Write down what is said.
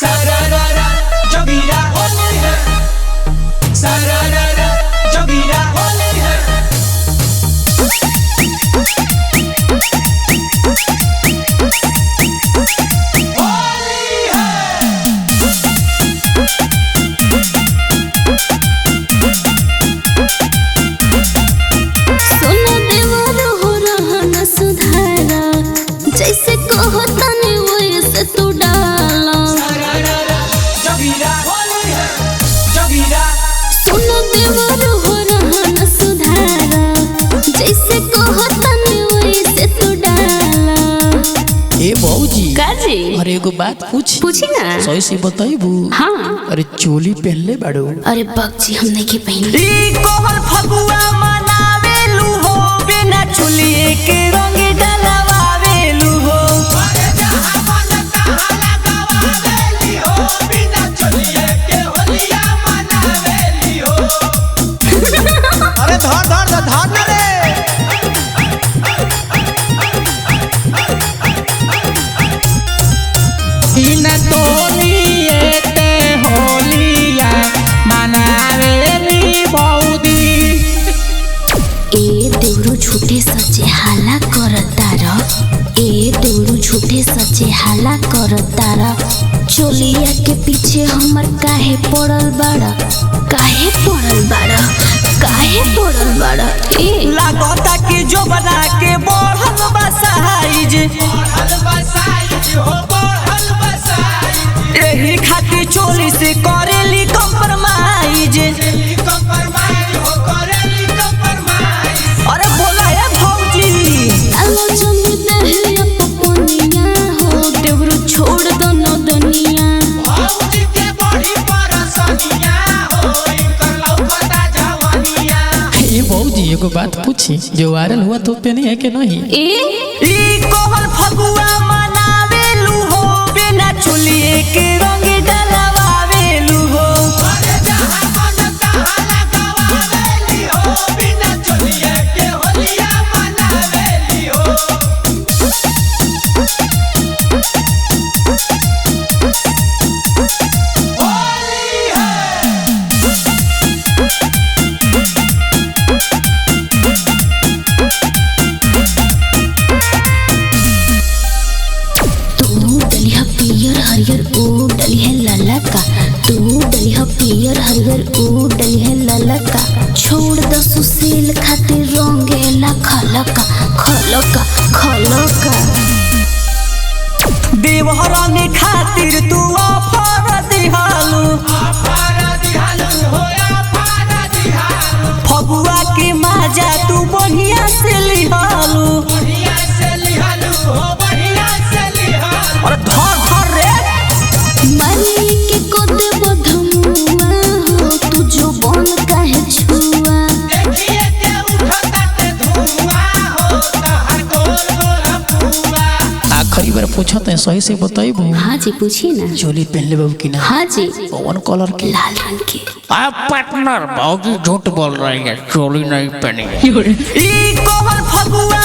Sararara, जोगीरा होली है। Sararara, जोगीरा होली है। होली है। सोना देवर हो रहा न सुधारा, जैसे कहो तने वैसे तू डाला। Sararara, जोगीरा होली है। जोगीरा सोना देवर हो रहा न सुधारा, जैसे कहो तने वैसे तू डाला। ए बहूजी काजी अरे एगो बात पूछी ना। सही से बताइबू। हाँ अरे चोली पहनले बाड़ू। अरे बक्जी हम नहीं पहनी। ई कोहर फगुआ मनावेलू हो, बिना चुलिए के रंग डलवावेलू हो। अरे जहाँ मन तहाँ लगावेली हो, बिना चलिए के होलिया मनावेली हो। अरे धर धर धर धर ना रे। इन तोलिए ते होलिया मनावेली बौदी। ए देवरू झूठे सच्चे हाला करतारा, ए देवरू झूठे सच्चे हाला करतारा। चोलिया के पीछे हमर काहे पड़ल बाड़ा, काहे पड़ल बाड़ा, काहे पड़ल बाड़ा। ए लागता कि जो बना के बढ़ल बा साइज, बढ़ल बसाइज हो, बढ़ल बसाइज। एही खातिर चोली से करेली कंप्रोमाइज। करेली compromise हो, करेली compromise। अरे बोला ए भौजी, आलो जमी दहे अपनिया हो, देवरू छोड़ दो न दुनिया। भौजी के बड़ी परसनिया हो, इनकर लौकता जवानिया। ए बहूजी एगो बात पूछी, जो वायरल हुआ तो पहनी है कि नहीं? ए ई कोहर फगुआ मनावेलू हो, बिना चुलिए के रंग डलवावेलू हो। अरे जहाँ मन तहाँ लगावेली हो, बिना चलिए के होलिया मनावेली हो। होली है। तू डलिया पियर हरियर ओ डलिया ललका, तू डलिया पियर हरियर ओ डलिया ललका। छोड़ द सुशील खातिर रंगेला खलका खलका खलका। देवहराने खातिर तू ऑफर दिहालू, अपारा दिहालू हो, अपारा दिहालू। फगुआ के माजा तू बढ़िया से लिहालू। बढ़िया से लिहालू हो, बढ़िया से लिहालू। और धर धर रे, माली के कोदे बधमुआ हो, तू जो बन काहे छुआ। देखिए के उठता ते धुआं हो, तहर गोल गोल पुआ। आखिरी बार पूछत है, सही से बताइबू। हाँ जी पूछी ना। चोली पहनले बाबू की ना? हाँ जी कौन कलर के? लाल रंग के। आप पार्टनर भाजी झूठ बोल रही है, चोली नहीं पहनी है। ई कोहर फगुआ